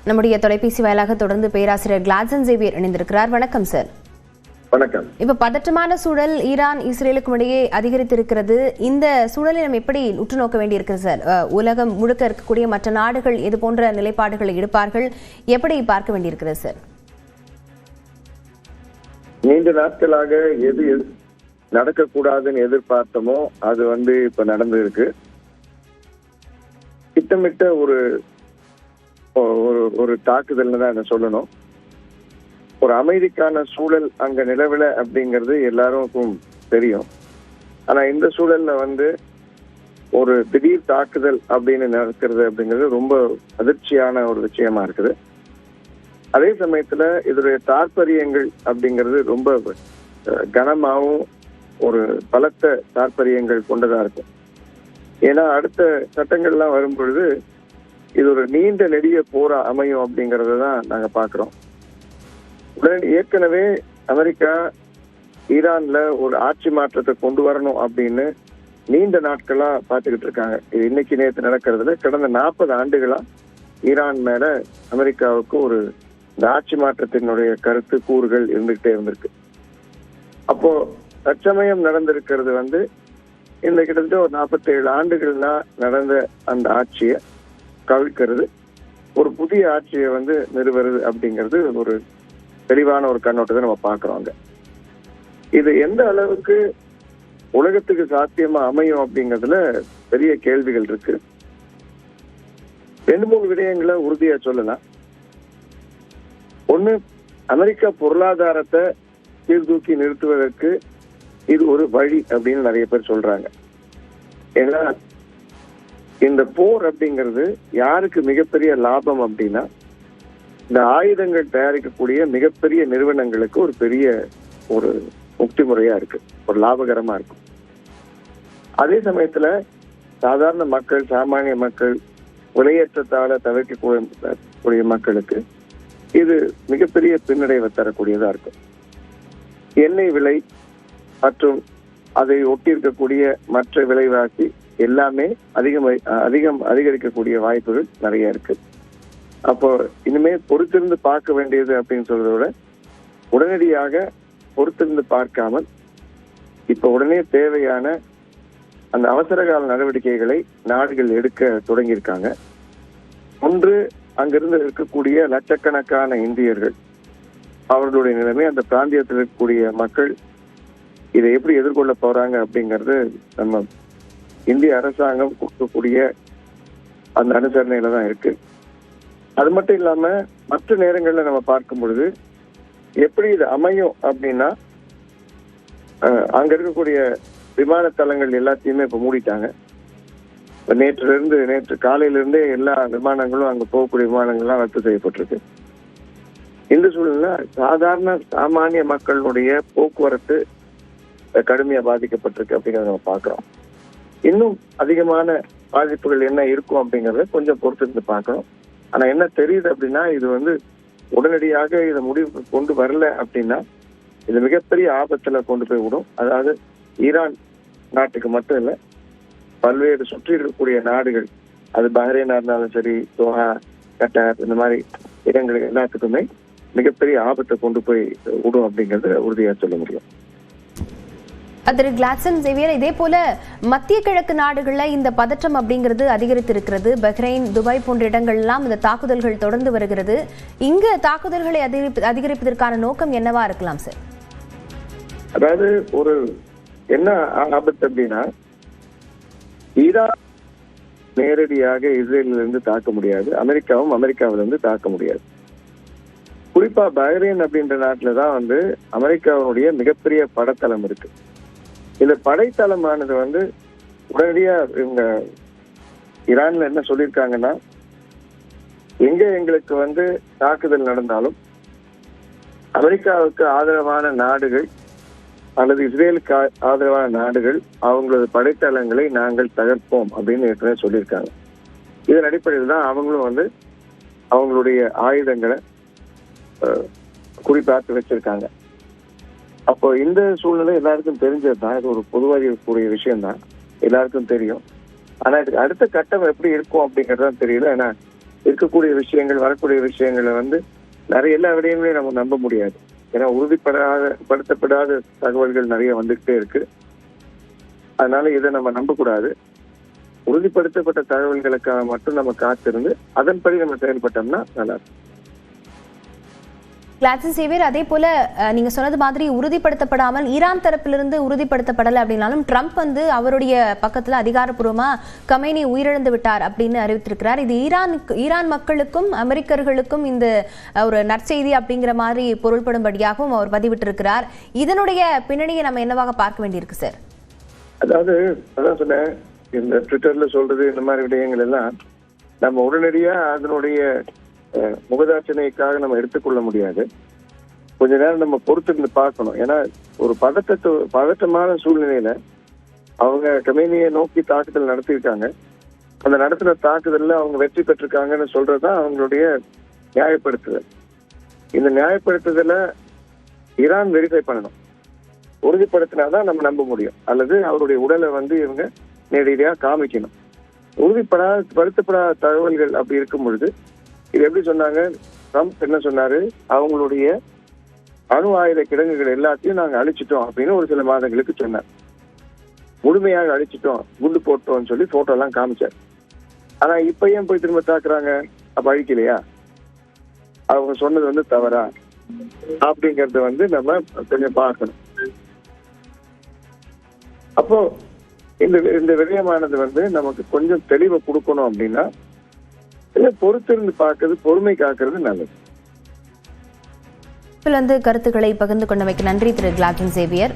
நம்முடைய தொலைபேசி வாயிலாக தொடர்ந்து பேராசிரியர் கிளாட்சன் சேவியர் இணைந்திருக்கிறார். வணக்கம் சார். வணக்கம். இப்ப பதற்றமான சூழல் ஈரான் இஸ்ரேலுக்கும் இடையே அதிகரித்திருக்கிறது. இந்த சூழலை நம்ம எப்படி உற்று நோக்க வேண்டியிருக்கிறது சார்? உலகம் முழுக்க இருக்கக்கூடிய மற்ற நாடுகள் இது போன்ற நிலைப்பாடுகளை எடுப்பார்கள், எப்படி பார்க்க வேண்டியிருக்கிறது சார்? நீண்ட நாட்களாக எது நடக்கக்கூடாதுன்னு எதிர்பார்த்தமோ அது இப்ப நடந்து இருக்கு. திட்டமிட்ட ஒரு தாக்குதல்னு தான் என்ன சொல்லணும். ஒரு அமைதிக்கான சூழல் அங்க நிலவில அப்படிங்கிறது எல்லாருக்கும் தெரியும். ஆனா இந்த சூழல்ல ஒரு திடீர் தாக்குதல் அப்படின்னு நடக்கிறது அப்படிங்கிறது ரொம்ப அதிர்ச்சியான ஒரு விஷயமா இருக்குது. அதே சமயத்துல இதனுடைய தாற்பயங்கள் அப்படிங்கிறது ரொம்ப கனமாகவும் ஒரு பலத்த தாற்பயங்கள் கொண்டதா இருக்கும். ஏன்னா அடுத்த சட்டங்கள்லாம் வரும்பொழுது இது ஒரு நீண்ட நெடிய போரா அமையும் அப்படிங்கறத தான் நாங்க பாக்குறோம். ஏற்கனவே அமெரிக்கா ஈரான்ல ஒரு ஆட்சி மாற்றத்தை கொண்டு வரணும் அப்படின்னு நீண்ட நாட்களா பாத்துக்கிட்டு இருக்காங்க. இது இன்னைக்கு நேற்று நடக்கிறதுல கடந்த 40 ஆண்டுகளா ஈரான் மேல அமெரிக்காவுக்கு ஒரு இந்த ஆட்சி மாற்றத்தினுடைய கருத்து கூறுகள் இருந்துகிட்டே இருந்திருக்கு. அப்போ தற்சமயம் நடந்திருக்கிறது இந்த கிட்டத்தட்ட ஒரு 47 ஆண்டுகள்னா நடந்த அந்த ஆட்சியை கவிழ்க்கிறது, ஒரு புதிய ஆட்சியை நிறுவுறது அப்படிங்கிறது ஒரு தெளிவான ஒரு கண்ணோட்டத்தை நம்ம பாக்குறோம். இது எந்த அளவுக்கு உலகத்துக்கு சாத்தியமா அமையும் அப்படிங்கிறதுல பெரிய கேள்விகள் இருக்கு. 2-3 விடயங்களை உறுதியா சொல்லலாம். ஒண்ணு, அமெரிக்கா பொருளாதாரத்தை சீர்தூக்கி நிறுத்துவதற்கு இது ஒரு வழி அப்படின்னு நிறைய பேர் சொல்றாங்க. ஏன்னா இந்த போர் அப்படிங்கிறது யாருக்கு மிகப்பெரிய லாபம் அப்படின்னா இந்த ஆயுதங்கள் தயாரிக்கக்கூடிய மிகப்பெரிய நிறுவனங்களுக்கு ஒரு பெரிய ஒரு முக்தி முறையா இருக்கு, ஒரு லாபகரமா இருக்கும். அதே சமயத்துல சாதாரண மக்கள், சாமானிய மக்கள், விலையேற்றத்தால தவிர்க்கக்கூடிய மக்களுக்கு இது மிகப்பெரிய பின்னடைவை தரக்கூடியதா இருக்கும். எண்ணெய் விலை மற்றும் அதை ஒட்டி இருக்கக்கூடிய மற்ற விலைவாசி எல்லாமே அதிகரிக்கக்கூடிய வாய்ப்புகள் நிறைய இருக்கு. அப்போ இனிமே பொறுத்திருந்து பார்க்க வேண்டியது அப்படின்னு சொல்றத விட உடனடியாக பொறுத்திருந்து பார்க்காமல் இப்ப உடனே தேவையான அந்த அவசரகால நடவடிக்கைகளை நாடுகள் எடுக்க தொடங்கியிருக்காங்க. ஒன்று, அங்கிருந்து இருக்கக்கூடிய லட்சக்கணக்கான இந்தியர்கள், அவர்களுடைய நிலைமை, அந்த பிராந்தியத்தில் இருக்கக்கூடிய மக்கள் இதை எப்படி எதிர்கொள்ள போறாங்க அப்படிங்கிறது நம்ம இந்திய அரசாங்கம் கொடுக்கக்கூடிய அந்த அனுசரணையில தான் இருக்கு. அது மட்டும் இல்லாம மற்ற நேரங்கள்ல நம்ம பார்க்கும் பொழுது எப்படி இது அமையும் அப்படின்னா அங்க இருக்கக்கூடிய விமான தளங்கள் எல்லாத்தையுமே இப்ப மூடிட்டாங்க. நேற்று காலையிலிருந்தே எல்லா விமானங்களும், அங்க போகக்கூடிய விமானங்கள்லாம் ரத்து செய்யப்பட்டிருக்கு. இந்த சூழல்ல சாதாரண சாமானிய மக்களுடைய போக்குவரத்து கடுமையா பாதிக்கப்பட்டிருக்கு அப்படிங்கறத நம்ம பாக்குறோம். இன்னும் அதிகமான பாதிப்புகள் என்ன இருக்கும் அப்படிங்கறத கொஞ்சம் பொறுத்திருந்து பார்க்கணும். ஆனா என்ன தெரியுது அப்படின்னா இது உடனடியாக இதை முடிவுக்கு கொண்டு வரல அப்படின்னா இது மிகப்பெரிய ஆபத்துல கொண்டு போய் விடும். அதாவது ஈரான் நாட்டுக்கு மட்டும் இல்ல, பல்வேறு சுற்றி இருக்கக்கூடிய நாடுகள், அது பஹ்ரைனா இருந்தாலும் சரி, தோஹா, கட்டார், இந்த மாதிரி இடங்களுக்கு எல்லாத்துக்குமே மிகப்பெரிய ஆபத்தை கொண்டு போய் விடும் அப்படிங்கறது உறுதியா சொல்ல முடியும். திரு கிளாட்சன் சேவியர், இதே போல மத்திய கிழக்கு நாடுகள்ல இந்த பதற்றம் அப்படிங்கிறது அதிகரித்திருக்கிறது. பஹ்ரைன், துபாய் போன்ற இடங்கள் எல்லாம் இந்த தாக்குதல்கள் தொடர்ந்து வருகிறது. இங்க தாக்குதல்களை அதிகரிப்பதற்கான நோக்கம் என்னவா இருக்கலாம் சார்? அதாவது ஒரு என்ன ஆபத்து அப்படின்னா, ஈரான் நேரடியாக இஸ்ரேலில் இருந்து தாக்க முடியாது, அமெரிக்காவும் அமெரிக்காவிலிருந்து தாக்க முடியாது. குறிப்பா பஹ்ரைன் அப்படின்ற நாட்டுலதான் அமெரிக்காவுடைய மிகப்பெரிய படத்தளம் இருக்கு. இந்த படைத்தளமானது உடனடியா இவங்க ஈரான்ல என்ன சொல்லியிருக்காங்கன்னா, எங்க எங்களுக்கு தாக்குதல் நடந்தாலும் அமெரிக்காவுக்கு ஆதரவான நாடுகள் அல்லது இஸ்ரேலுக்கு ஆதரவான நாடுகள் அவங்களது படைத்தளங்களை நாங்கள் தகர்ப்போம் அப்படின்னு ஏற்கனவே சொல்லியிருக்காங்க. இதன் அடிப்படையில் தான் அவங்களும் அவங்களுடைய ஆயுதங்களை குறிப்பாத்து வச்சிருக்காங்க. அப்போ இந்த சூழ்நிலை எல்லாருக்கும் தெரிஞ்சதுதான், இது ஒரு பொதுவாகக்கூடிய விஷயம் தான், எல்லாருக்கும் தெரியும். ஆனா இதுக்கு அடுத்த கட்டம் எப்படி இருக்கும் அப்படிங்கறதுதான் தெரியல. ஏன்னா இருக்கக்கூடிய விஷயங்கள், வரக்கூடிய விஷயங்களை வந்து நிறைய எல்லா விடயங்களையும் நம்ம நம்ப முடியாது. ஏன்னா உறுதிப்படுத்தப்படாத தகவல்கள் நிறைய வந்துகிட்டே இருக்கு. அதனால இதை நம்ம நம்பக்கூடாது. உறுதிப்படுத்தப்பட்ட தகவல்களுக்காக மட்டும் நம்ம காத்திருந்து அதன்படி நம்ம செயல்பட்டோம்னா நல்லா இருக்கும். கிளாட்சன் சேவியர், அதே போல நீங்க சொன்னது மாதிரி உறுதிப்படுத்தப்படாமல் ஈரான் தரப்பிலிருந்து உறுதிப்படுத்தப்படலை அப்படின்னாலும் ட்ரம்ப் வந்து அவருடைய பக்கத்துல அதிகாரப்பூர்வமா கமேனி உயிரிழந்து விட்டார் அப்படின்னு அறிவித்திருக்கிறார். இது ஈரான் மக்களுக்கும் அமெரிக்கர்களுக்கும் இந்த ஒரு நற்செய்தி அப்படிங்கிற மாதிரி பொருள்படும்படியாகவும் அவர் பதிவிட்டிருக்கிறார். இதனுடைய பின்னணியை நம்ம என்னவாக பார்க்க வேண்டியிருக்கு சார்? அதாவது அதான் சொன்னேன், இந்த ட்விட்டர்ல சொல்றது இந்த மாதிரி விடயங்கள் எல்லாம் நம்ம உடனடியா அதனுடைய முகதாட்சணைக்காக நம்ம எடுத்துக்கொள்ள முடியாது. கொஞ்ச நேரம் நம்ம பொறுத்திருந்து பார்க்கணும். ஏன்னா ஒரு பதட்டமான சூழ்நிலையில அவங்க கமேனியை நோக்கி தாக்குதல் நடத்தியிருக்காங்க. அந்த நடத்தின தாக்குதல்ல அவங்க வெற்றி பெற்றிருக்காங்கன்னு சொல்றதுதான் அவங்களுடைய நியாயப்படுத்துதல். இந்த நியாயப்படுத்துதல ஈரான் வெரிஃபை பண்ணணும். உறுதிப்படுத்தினாதான் நம்ம நம்ப முடியும். அல்லது அவருடைய உடலை வந்து இவங்க நேரடியா காமிக்கணும். உறுதிப்படுத்தப்படாத தகவல்கள் அப்படி இருக்கும் பொழுது இது எப்படி சொன்னாங்க? ட்ரம்ப் என்ன சொன்னாரு? அவங்களுடைய அணு ஆயுத கிடங்குகள் எல்லாத்தையும் நாங்க அழிச்சிட்டோம் அப்படின்னு ஒரு சில மாதங்களுக்கு சொன்னார். முழுமையாக அழிச்சிட்டோம், குண்டு போட்டோம்னு சொல்லி போட்டோ எல்லாம் காமிச்சார். ஆனா இப்ப ஏன் போய் திரும்ப தாக்குறாங்க? அப்ப அழிக்கலையா? அவங்க சொன்னது வந்து தவறா அப்படிங்கறத வந்து நம்ம கொஞ்சம் பார்க்கணும். அப்போ இந்த விடயமானது வந்து நமக்கு கொஞ்சம் தெளிவை கொடுக்கணும் அப்படின்னா பொறுத்திருந்து பார்க்கறது, பொறுமை காக்கிறது நல்லது. கருத்துக்களை பகிர்ந்து கொண்டமைக்கு நன்றி திரு கிளாட்சன் சேவியர்.